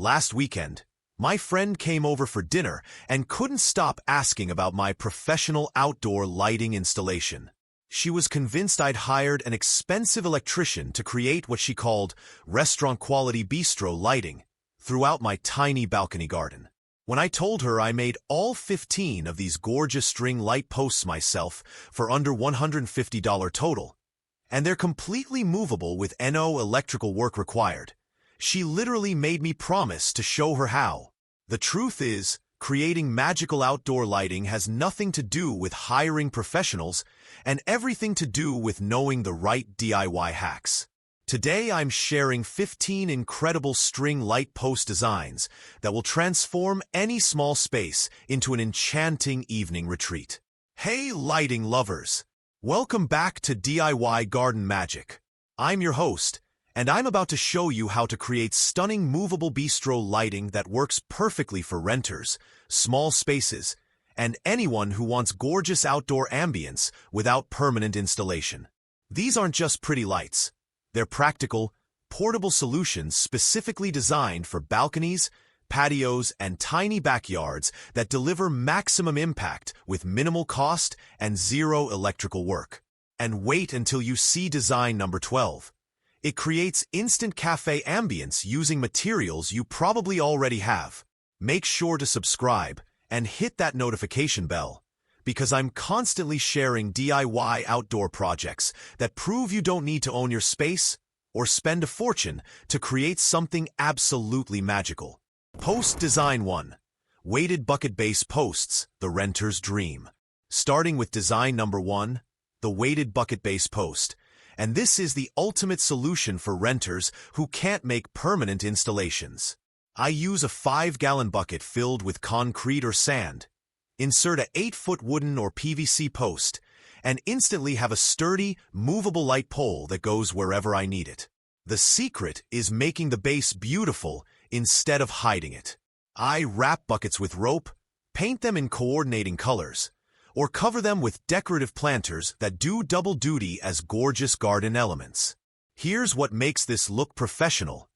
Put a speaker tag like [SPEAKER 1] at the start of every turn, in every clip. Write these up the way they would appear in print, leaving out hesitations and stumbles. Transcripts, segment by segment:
[SPEAKER 1] Last weekend, my friend came over for dinner and couldn't stop asking about my professional outdoor lighting installation. She was convinced I'd hired an expensive electrician to create what she called restaurant-quality bistro lighting throughout my tiny balcony garden. When I told her I made all 15 of these gorgeous string light posts myself for under $150 total, and they're completely movable with no electrical work required, she literally made me promise to show her how. The truth is, creating magical outdoor lighting has nothing to do with hiring professionals and everything to do with knowing the right DIY hacks. Today I'm sharing 15 incredible string light post designs that will transform any small space into an enchanting evening retreat. Hey lighting lovers! Welcome back to DIY Garden Magic. I'm your host, and I'm about to show you how to create stunning movable bistro lighting that works perfectly for renters, small spaces, and anyone who wants gorgeous outdoor ambience without permanent installation. These aren't just pretty lights. They're practical, portable solutions specifically designed for balconies, patios, and tiny backyards that deliver maximum impact with minimal cost and zero electrical work. And wait until you see design number 12. It creates instant cafe ambience using materials you probably already have. Make sure to subscribe and hit that notification bell, because I'm constantly sharing DIY outdoor projects that prove you don't need to own your space or spend a fortune to create something absolutely magical. Post Design 1. Weighted bucket base posts, the renter's dream. Starting with design number 1, the weighted bucket base post. And this is the ultimate solution for renters who can't make permanent installations. I use a 5-gallon bucket filled with concrete or sand, insert a 8-foot wooden or PVC post, and instantly have a sturdy, movable light pole that goes wherever I need it. The secret is making the base beautiful instead of hiding it. I wrap buckets with rope, paint them in coordinating colors, or cover them with decorative planters that do double duty as gorgeous garden elements. Here's what makes this look professional: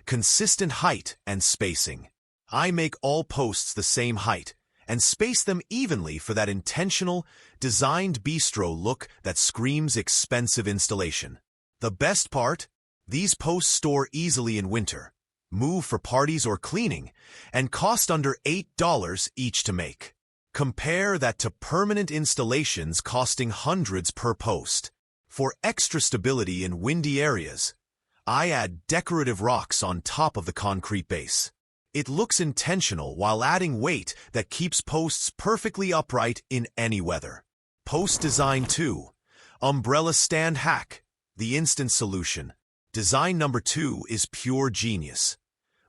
[SPEAKER 1] consistent height and spacing. I make all posts the same height and space them evenly for that intentional, designed bistro look that screams expensive installation. The best part? These posts store easily in winter, move for parties or cleaning, and cost under $8 each to make. Compare that to permanent installations costing hundreds per post. For extra stability in windy areas, I add decorative rocks on top of the concrete base. It looks intentional while adding weight that keeps posts perfectly upright in any weather. Post Design 2. Umbrella Stand Hack, the instant solution. Design number 2 is pure genius.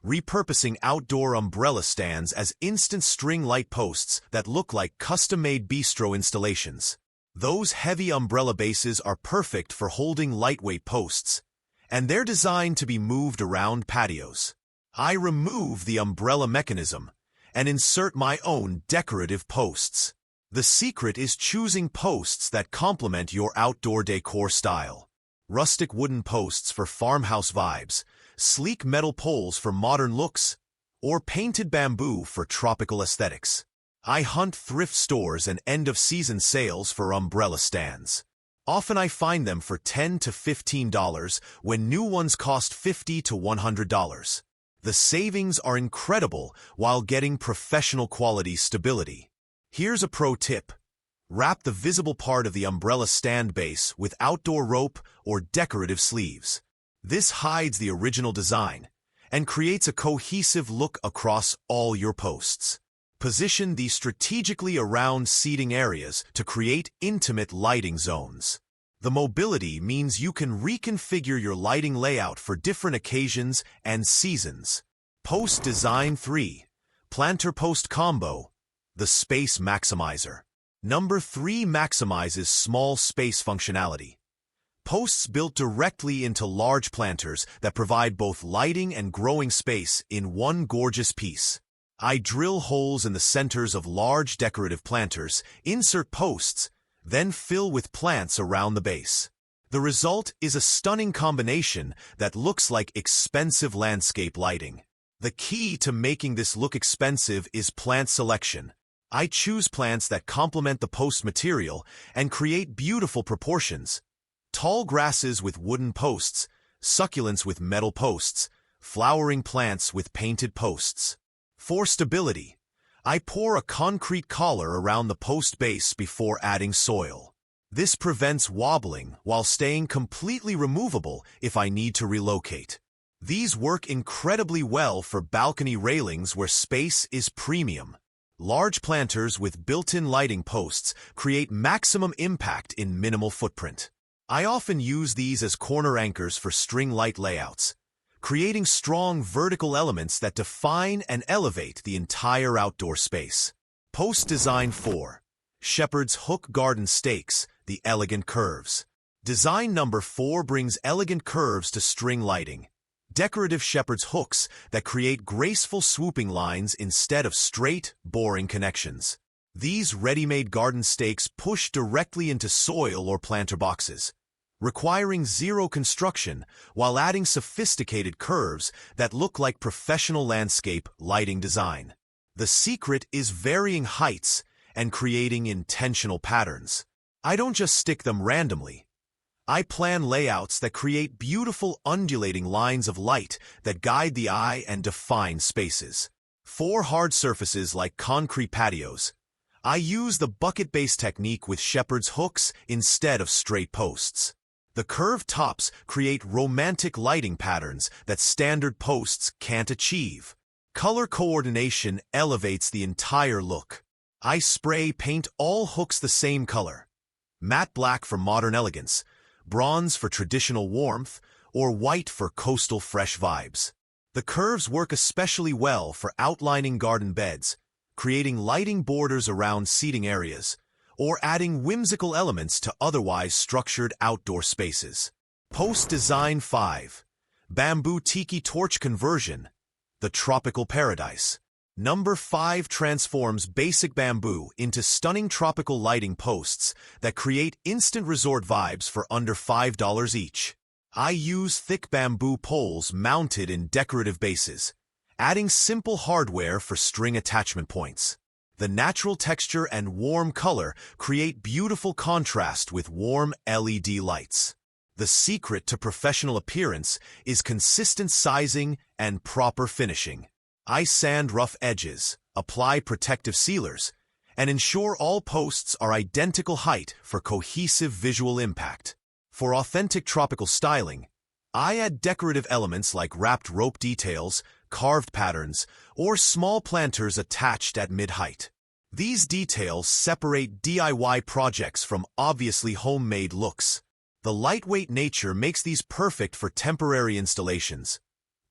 [SPEAKER 1] Repurposing outdoor umbrella stands as instant string light posts that look like custom-made bistro installations. Those heavy umbrella bases are perfect for holding lightweight posts, and they're designed to be moved around patios. I remove the umbrella mechanism and insert my own decorative posts. The secret is choosing posts that complement your outdoor decor style. Rustic wooden posts for farmhouse vibes, sleek metal poles for modern looks, or painted bamboo for tropical aesthetics. I hunt thrift stores and end-of-season sales for umbrella stands. Often I find them for $10 to $15 when new ones cost $50 to $100. The savings are incredible while getting professional quality stability. Here's a pro tip. Wrap the visible part of the umbrella stand base with outdoor rope or decorative sleeves. This hides the original design and creates a cohesive look across all your posts. Position these strategically around seating areas to create intimate lighting zones. The mobility means you can reconfigure your lighting layout for different occasions and seasons. Post Design 3. Planter Post Combo, the Space Maximizer. Number 3 maximizes small space functionality. Posts built directly into large planters that provide both lighting and growing space in one gorgeous piece. I drill holes in the centers of large decorative planters, insert posts, then fill with plants around the base. The result is a stunning combination that looks like expensive landscape lighting. The key to making this look expensive is plant selection. I choose plants that complement the post material and create beautiful proportions. Tall grasses with wooden posts, succulents with metal posts, flowering plants with painted posts. For stability, I pour a concrete collar around the post base before adding soil. This prevents wobbling while staying completely removable if I need to relocate. These work incredibly well for balcony railings where space is premium. Large planters with built-in lighting posts create maximum impact in minimal footprint. I often use these as corner anchors for string light layouts, creating strong vertical elements that define and elevate the entire outdoor space. Post Design 4. Shepherd's Hook Garden Stakes, the elegant curves. Design number 4 brings elegant curves to string lighting. Decorative shepherd's hooks that create graceful swooping lines instead of straight, boring connections. These ready-made garden stakes push directly into soil or planter boxes, requiring zero construction while adding sophisticated curves that look like professional landscape lighting design. The secret is varying heights and creating intentional patterns. I don't just stick them randomly. I plan layouts that create beautiful undulating lines of light that guide the eye and define spaces. For hard surfaces like concrete patios, I use the bucket-based technique with shepherd's hooks instead of straight posts. The curved tops create romantic lighting patterns that standard posts can't achieve. Color coordination elevates the entire look. I spray paint all hooks the same color. Matte black for modern elegance, bronze for traditional warmth, or white for coastal fresh vibes. The curves work especially well for outlining garden beds, creating lighting borders around seating areas, or adding whimsical elements to otherwise structured outdoor spaces. Post Design 5. Bamboo Tiki Torch Conversion, the Tropical Paradise. Number 5 transforms basic bamboo into stunning tropical lighting posts that create instant resort vibes for under $5 each. I use thick bamboo poles mounted in decorative bases, adding simple hardware for string attachment points. The natural texture and warm color create beautiful contrast with warm LED lights. The secret to professional appearance is consistent sizing and proper finishing. I sand rough edges, apply protective sealers, and ensure all posts are identical height for cohesive visual impact. For authentic tropical styling, I add decorative elements like wrapped rope details, carved patterns, or small planters attached at mid-height. These details separate DIY projects from obviously homemade looks. The lightweight nature makes these perfect for temporary installations,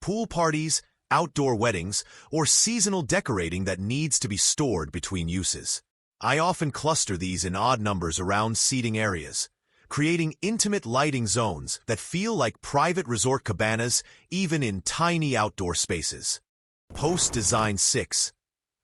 [SPEAKER 1] pool parties, outdoor weddings, or seasonal decorating that needs to be stored between uses. I often cluster these in odd numbers around seating areas, creating intimate lighting zones that feel like private resort cabanas even in tiny outdoor spaces. Post Design 6.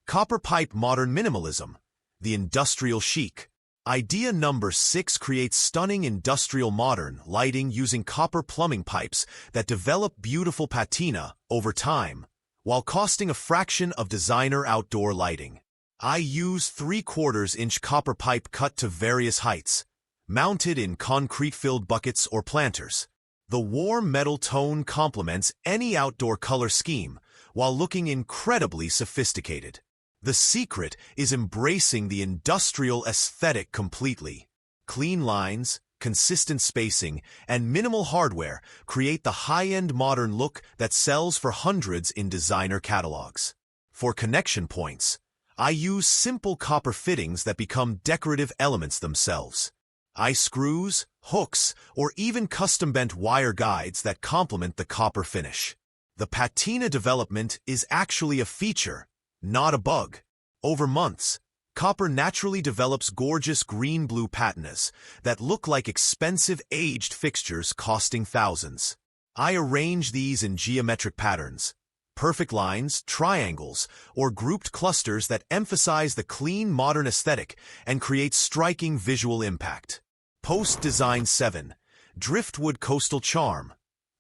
[SPEAKER 1] Copper Pipe Modern Minimalism, the Industrial Chic. Idea number 6 creates stunning industrial modern lighting using copper plumbing pipes that develop beautiful patina over time, while costing a fraction of designer outdoor lighting. I use 3/4-inch copper pipe cut to various heights, mounted in concrete-filled buckets or planters. The warm metal tone complements any outdoor color scheme while looking incredibly sophisticated. The secret is embracing the industrial aesthetic completely. Clean lines, consistent spacing, and minimal hardware create the high-end modern look that sells for hundreds in designer catalogs. For connection points, I use simple copper fittings that become decorative elements themselves. I screws, hooks, or even custom-bent wire guides that complement the copper finish. The patina development is actually a feature, not a bug. Over months, copper naturally develops gorgeous green-blue patinas that look like expensive aged fixtures costing thousands. I arrange these in geometric patterns, perfect lines, triangles, or grouped clusters that emphasize the clean modern aesthetic and create striking visual impact. Post Design 7. Driftwood Coastal Charm,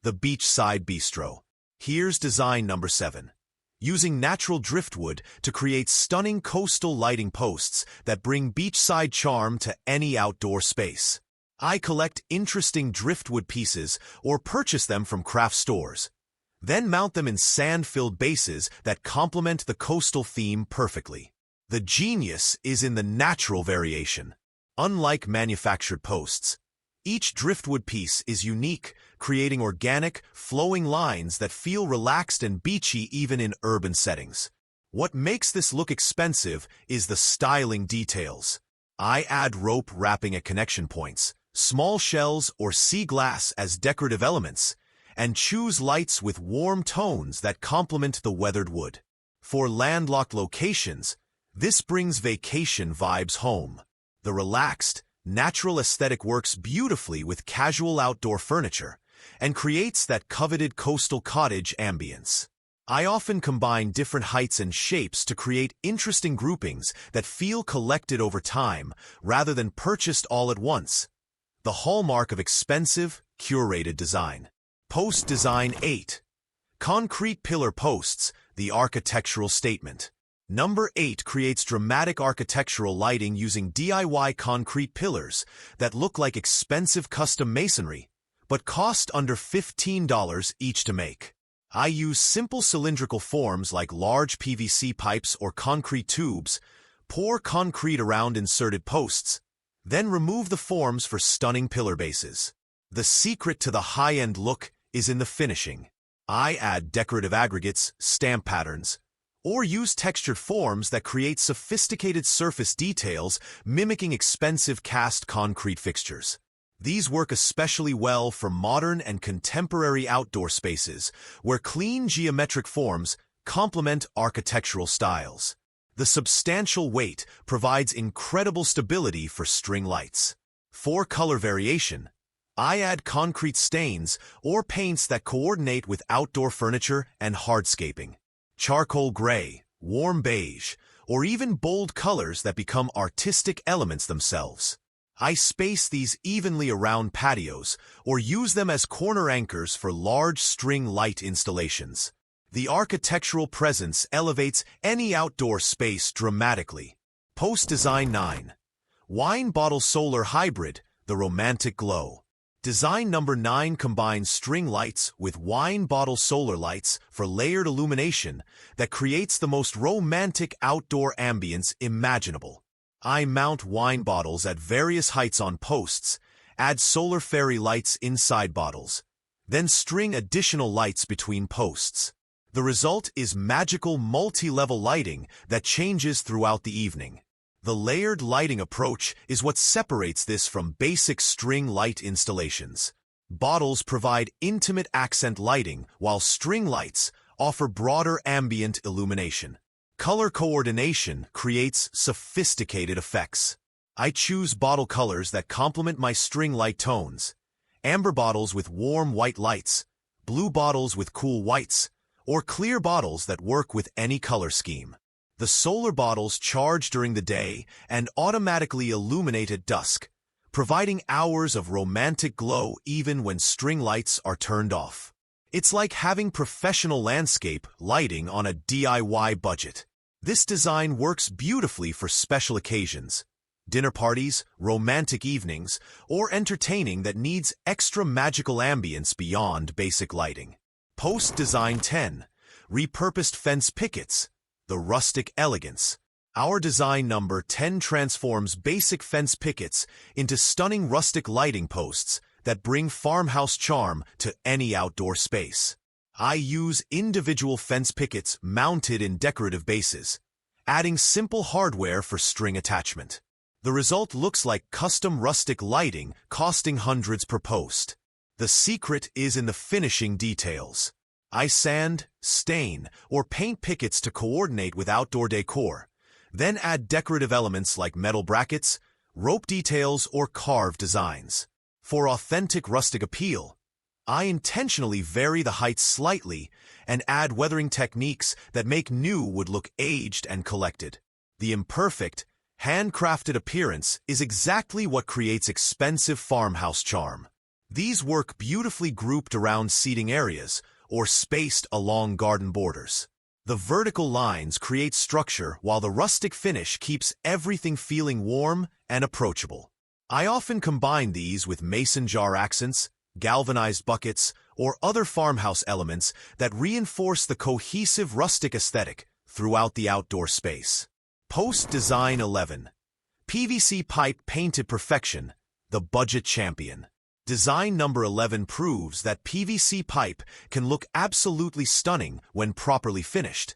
[SPEAKER 1] the Beachside Bistro. Here's design number 7. using natural driftwood to create stunning coastal lighting posts that bring beachside charm to any outdoor space. I collect interesting driftwood pieces or purchase them from craft stores, then mount them in sand-filled bases that complement the coastal theme perfectly. The genius is in the natural variation. Unlike manufactured posts, each driftwood piece is unique, creating organic, flowing lines that feel relaxed and beachy even in urban settings. What makes this look expensive is the styling details. I add rope wrapping at connection points, small shells or sea glass as decorative elements, and choose lights with warm tones that complement the weathered wood. For landlocked locations, this brings vacation vibes home. The relaxed, natural aesthetic works beautifully with casual outdoor furniture and creates that coveted coastal cottage ambience. I often combine different heights and shapes to create interesting groupings that feel collected over time rather than purchased all at once. The hallmark of expensive, curated design. Post Design 8. Concrete Pillar Posts, the architectural statement. Number 8 creates dramatic architectural lighting using DIY concrete pillars that look like expensive custom masonry, but cost under $15 each to make. I use simple cylindrical forms like large PVC pipes or concrete tubes, pour concrete around inserted posts, then remove the forms for stunning pillar bases. The secret to the high-end look is in the finishing. I add decorative aggregates, stamp patterns, or use textured forms that create sophisticated surface details mimicking expensive cast concrete fixtures. These work especially well for modern and contemporary outdoor spaces where clean geometric forms complement architectural styles. The substantial weight provides incredible stability for string lights. For color variation, I add concrete stains or paints that coordinate with outdoor furniture and hardscaping. Charcoal gray, warm beige, or even bold colors that become artistic elements themselves. I space these evenly around patios or use them as corner anchors for large string light installations. The architectural presence elevates any outdoor space dramatically. Post Design 9. Wine Bottle Solar Hybrid, the romantic glow. Design number 9 combines string lights with wine bottle solar lights for layered illumination that creates the most romantic outdoor ambience imaginable. I mount wine bottles at various heights on posts, add solar fairy lights inside bottles, then string additional lights between posts. The result is magical multi-level lighting that changes throughout the evening. The layered lighting approach is what separates this from basic string light installations. Bottles provide intimate accent lighting, while string lights offer broader ambient illumination. Color coordination creates sophisticated effects. I choose bottle colors that complement my string light tones. Amber bottles with warm white lights, blue bottles with cool whites, or clear bottles that work with any color scheme. The solar bottles charge during the day and automatically illuminate at dusk, providing hours of romantic glow even when string lights are turned off. It's like having professional landscape lighting on a DIY budget. This design works beautifully for special occasions, dinner parties, romantic evenings, or entertaining that needs extra magical ambience beyond basic lighting. Post Design 10. Repurposed Fence Pickets, the rustic elegance. Our design number 10 transforms basic fence pickets into stunning rustic lighting posts that bring farmhouse charm to any outdoor space. I use individual fence pickets mounted in decorative bases, adding simple hardware for string attachment. The result looks like custom rustic lighting costing hundreds per post. The secret is in the finishing details. I sand, stain, or paint pickets to coordinate with outdoor decor, then add decorative elements like metal brackets, rope details, or carved designs. For authentic rustic appeal, I intentionally vary the heights slightly and add weathering techniques that make new wood look aged and collected. The imperfect, handcrafted appearance is exactly what creates expensive farmhouse charm. These work beautifully grouped around seating areas or spaced along garden borders. The vertical lines create structure while the rustic finish keeps everything feeling warm and approachable. I often combine these with mason jar accents, galvanized buckets, or other farmhouse elements that reinforce the cohesive rustic aesthetic throughout the outdoor space. Post-Design 11. PVC pipe painted perfection, the budget champion. Design number 11 proves that PVC pipe can look absolutely stunning when properly finished.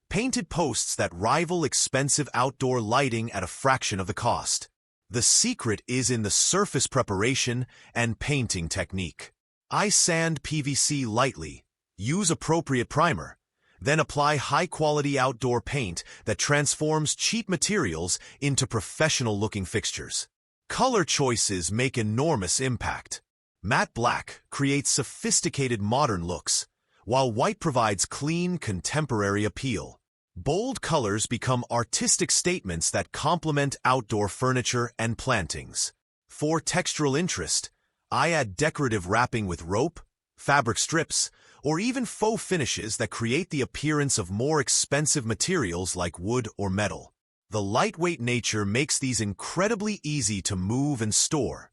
[SPEAKER 1] Painted posts that rival expensive outdoor lighting at a fraction of the cost. The secret is in the surface preparation and painting technique. I sand PVC lightly, use appropriate primer, then apply high-quality outdoor paint that transforms cheap materials into professional-looking fixtures. Color choices make enormous impact. Matte black creates sophisticated modern looks, while white provides clean, contemporary appeal. Bold colors become artistic statements that complement outdoor furniture and plantings. For textural interest, I add decorative wrapping with rope, fabric strips, or even faux finishes that create the appearance of more expensive materials like wood or metal. The lightweight nature makes these incredibly easy to move and store,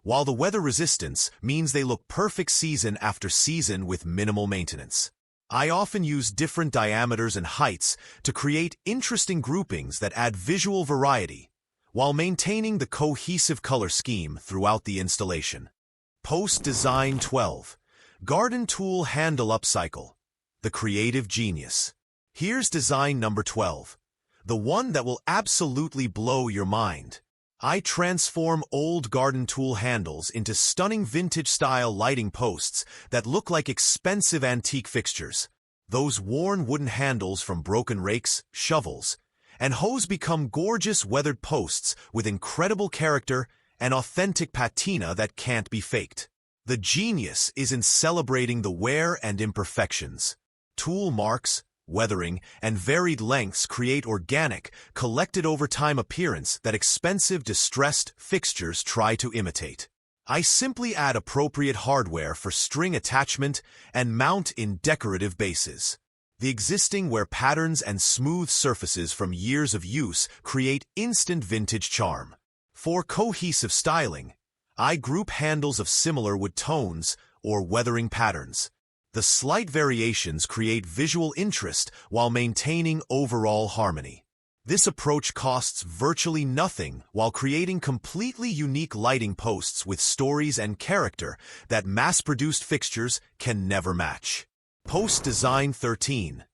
[SPEAKER 1] while the weather resistance means they look perfect season after season with minimal maintenance. I often use different diameters and heights to create interesting groupings that add visual variety, while maintaining the cohesive color scheme throughout the installation. Post-Design 12. Garden Tool Handle Upcycle, the creative genius. Here's design number 12, the one that will absolutely blow your mind. I transform old garden tool handles into stunning vintage-style lighting posts that look like expensive antique fixtures. Those worn wooden handles from broken rakes, shovels, and hoes become gorgeous weathered posts with incredible character and authentic patina that can't be faked. The genius is in celebrating the wear and imperfections. Tool marks, weathering, and varied lengths create organic, collected-over-time appearance that expensive, distressed fixtures try to imitate. I simply add appropriate hardware for string attachment and mount in decorative bases. The existing wear patterns and smooth surfaces from years of use create instant vintage charm. For cohesive styling, I group handles of similar wood tones or weathering patterns. The slight variations create visual interest while maintaining overall harmony. This approach costs virtually nothing while creating completely unique lighting posts with stories and character that mass-produced fixtures can never match. Post-Design 13.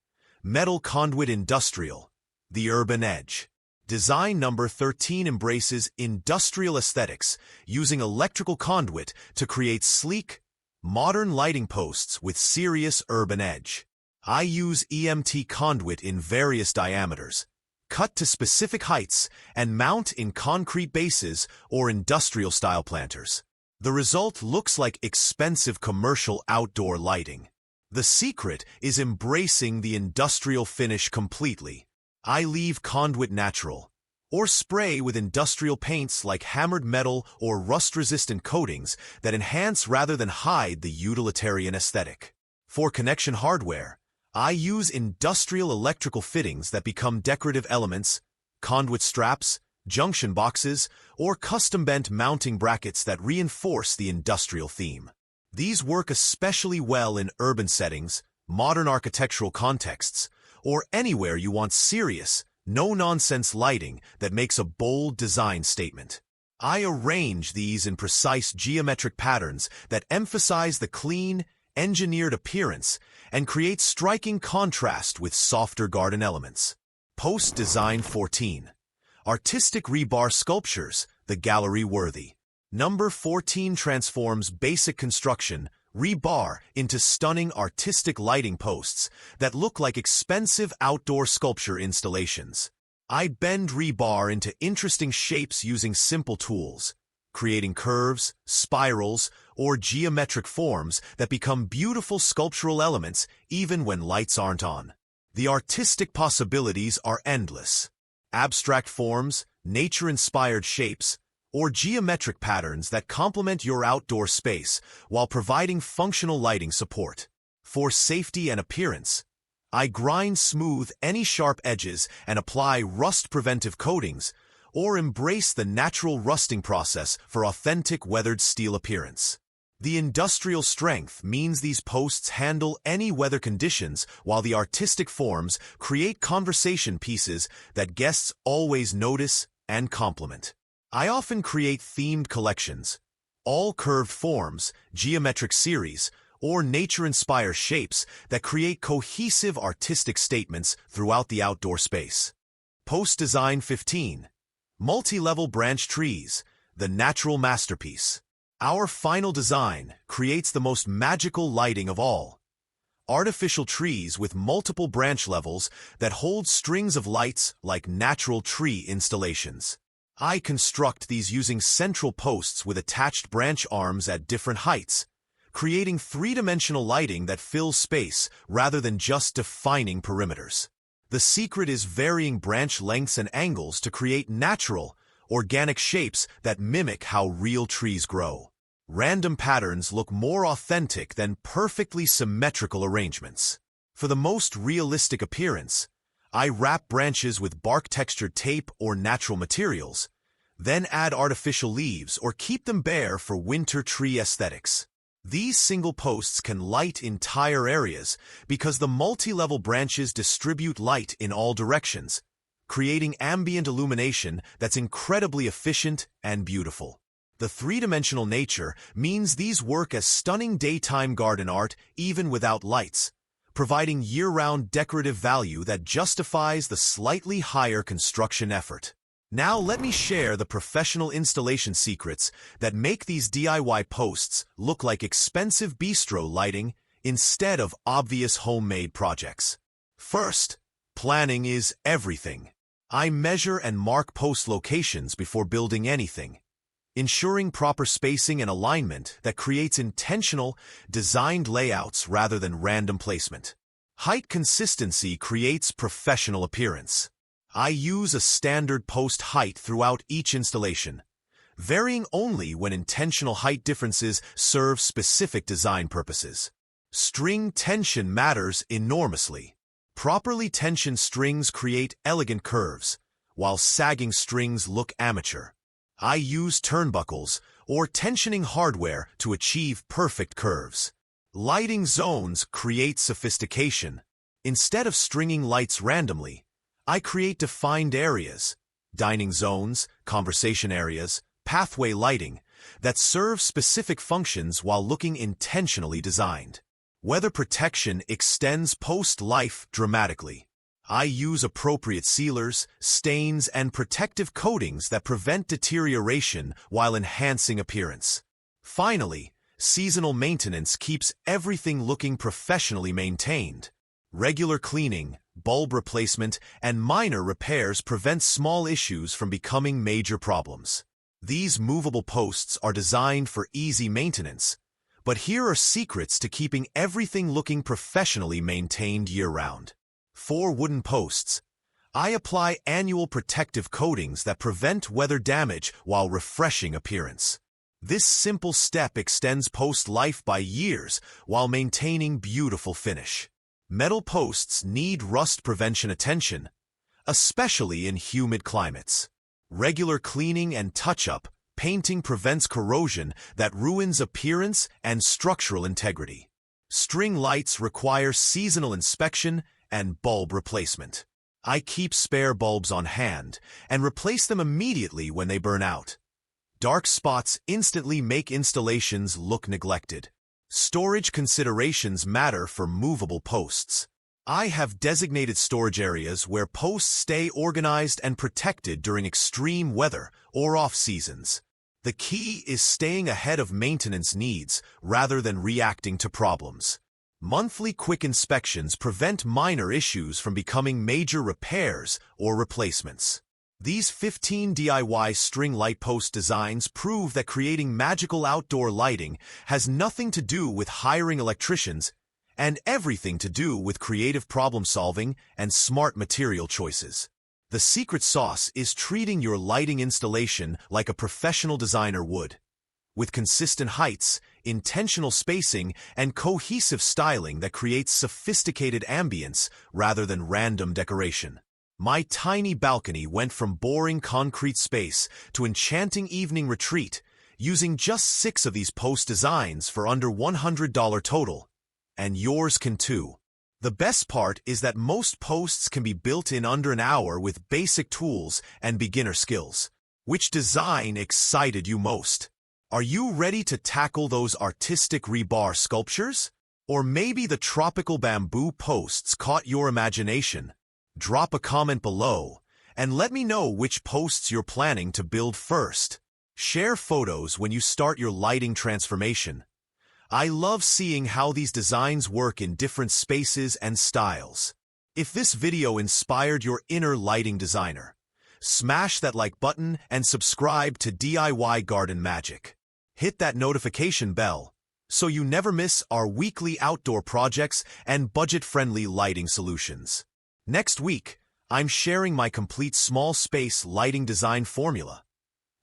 [SPEAKER 1] Metal Conduit Industrial, the urban edge. Design number 13 embraces industrial aesthetics, using electrical conduit to create sleek, modern lighting posts with serious urban edge. I use EMT conduit in various diameters, cut to specific heights, and mount in concrete bases or industrial-style planters. The result looks like expensive commercial outdoor lighting. The secret is embracing the industrial finish completely. I leave conduit natural, or spray with industrial paints like hammered metal or rust-resistant coatings that enhance rather than hide the utilitarian aesthetic. For connection hardware, I use industrial electrical fittings that become decorative elements, conduit straps, junction boxes, or custom-bent mounting brackets that reinforce the industrial theme. These work especially well in urban settings, modern architectural contexts, or anywhere you want serious, no-nonsense lighting that makes a bold design statement. I arrange these in precise geometric patterns that emphasize the clean, engineered appearance and create striking contrast with softer garden elements. Post-Design 14. Artistic rebar sculptures, the gallery-worthy. Number 14 transforms basic construction, rebar, into stunning artistic lighting posts that look like expensive outdoor sculpture installations. I bend rebar into interesting shapes using simple tools, creating curves, spirals, or geometric forms that become beautiful sculptural elements even when lights aren't on. The artistic possibilities are endless. Abstract forms, nature-inspired shapes, or geometric patterns that complement your outdoor space while providing functional lighting support. For safety and appearance, I grind smooth any sharp edges and apply rust-preventive coatings, or embrace the natural rusting process for authentic weathered steel appearance. The industrial strength means these posts handle any weather conditions, while the artistic forms create conversation pieces that guests always notice and compliment. I often create themed collections, all curved forms, geometric series, or nature-inspired shapes that create cohesive artistic statements throughout the outdoor space. Post Design 15. Multi-level branch trees, the natural masterpiece. Our final design creates the most magical lighting of all. Artificial trees with multiple branch levels that hold strings of lights like natural tree installations. I construct these using central posts with attached branch arms at different heights, creating three-dimensional lighting that fills space rather than just defining perimeters. The secret is varying branch lengths and angles to create natural, organic shapes that mimic how real trees grow. Random patterns look more authentic than perfectly symmetrical arrangements. For the most realistic appearance, I wrap branches with bark-textured tape or natural materials, then add artificial leaves or keep them bare for winter tree aesthetics. These single posts can light entire areas because the multi-level branches distribute light in all directions, creating ambient illumination that's incredibly efficient and beautiful. The three-dimensional nature means these work as stunning daytime garden art even without lights, providing year-round decorative value that justifies the slightly higher construction effort. Now let me share the professional installation secrets that make these DIY posts look like expensive bistro lighting instead of obvious homemade projects. First, planning is everything. I measure and mark post locations before building anything, ensuring proper spacing and alignment that creates intentional, designed layouts rather than random placement. Height consistency creates professional appearance. I use a standard post height throughout each installation, varying only when intentional height differences serve specific design purposes. String tension matters enormously. Properly tensioned strings create elegant curves, while sagging strings look amateur. I use turnbuckles or tensioning hardware to achieve perfect curves. Lighting zones create sophistication. Instead of stringing lights randomly, I create defined areas, dining zones, conversation areas, pathway lighting, that serve specific functions while looking intentionally designed. Weather protection extends post life dramatically. I use appropriate sealers, stains, and protective coatings that prevent deterioration while enhancing appearance. Finally, seasonal maintenance keeps everything looking professionally maintained. Regular cleaning, bulb replacement, and minor repairs prevent small issues from becoming major problems. These movable posts are designed for easy maintenance, but here are secrets to keeping everything looking professionally maintained year-round. For wooden posts, I apply annual protective coatings that prevent weather damage while refreshing appearance. This simple step extends post life by years while maintaining beautiful finish. Metal posts need rust prevention attention, especially in humid climates. Regular cleaning and touch-up, painting prevents corrosion that ruins appearance and structural integrity. String lights require seasonal inspection and bulb replacement. I keep spare bulbs on hand and replace them immediately when they burn out. Dark spots instantly make installations look neglected. Storage considerations matter for movable posts. I have designated storage areas where posts stay organized and protected during extreme weather or off-seasons. The key is staying ahead of maintenance needs rather than reacting to problems. Monthly quick inspections prevent minor issues from becoming major repairs or replacements. These 15 DIY string light post designs prove that creating magical outdoor lighting has nothing to do with hiring electricians and everything to do with creative problem solving and smart material choices. The secret sauce is treating your lighting installation like a professional designer would. with consistent heights, intentional spacing, and cohesive styling that creates sophisticated ambience rather than random decoration. My tiny balcony went from boring concrete space to enchanting evening retreat, using just 6 of these post designs for under $100 total. And yours can too. The best part is that most posts can be built in under an hour with basic tools and beginner skills. Which design excited you most? Are you ready to tackle those artistic rebar sculptures? Or maybe the tropical bamboo posts caught your imagination? Drop a comment below and let me know which posts you're planning to build first. Share photos when you start your lighting transformation. I love seeing how these designs work in different spaces and styles. If this video inspired your inner lighting designer, smash that like button and subscribe to DIY Garden Magic. Hit that notification bell so you never miss our weekly outdoor projects and budget-friendly lighting solutions. Next week, I'm sharing my complete small space lighting design formula.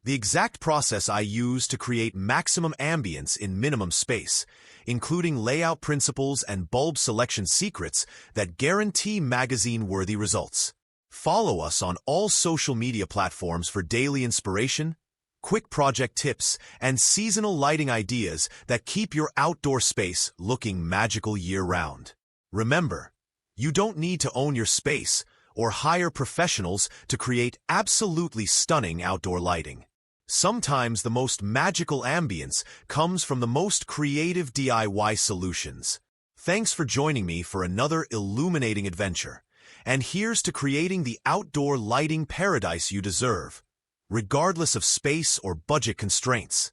[SPEAKER 1] The exact process I use to create maximum ambience in minimum space, including layout principles and bulb selection secrets that guarantee magazine-worthy results. Follow us on all social media platforms for daily inspiration, quick project tips, and seasonal lighting ideas that keep your outdoor space looking magical year-round. Remember, you don't need to own your space or hire professionals to create absolutely stunning outdoor lighting. Sometimes the most magical ambience comes from the most creative DIY solutions. Thanks for joining me for another illuminating adventure. And here's to creating the outdoor lighting paradise you deserve, regardless of space or budget constraints.